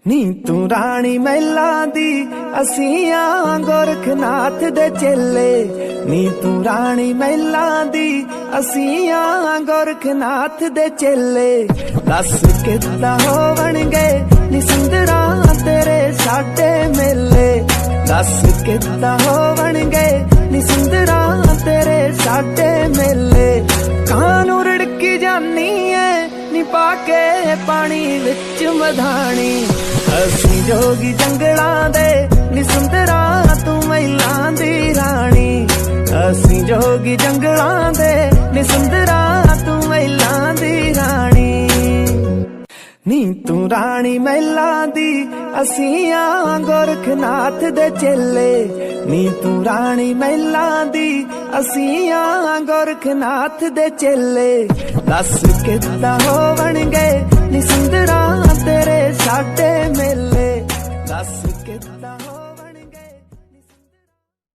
नी तू राणी महलां दी असीं आ गोरखनाथ दे चेले। नी तू राणी महलां दी असीं आ गोरखनाथ दे चेले। दस किद्दां होवणगे नी सुंदरा तेरे साडे मेले। दस किद्दां होवणगे नी सुंदरा तेरे साडे मेले। कानू रिड़की जानी है नी पाके पानी विच मधानी। असीं जोगी जंगलां दे नी सुंदरा तू महिलां दी राणी। असीं जोगी जंगलां दे नी सुंदरा तू महिलां दी राणी। नी तू राणी महलां दी असीं आ गोरखनाथ दे चेले। नी तू राणी महलां दी असीं आ गोरखनाथ दे चेले। दस किद्दां होवणगे नी सुंदरा तेरे साडे मेले। दस किद्दां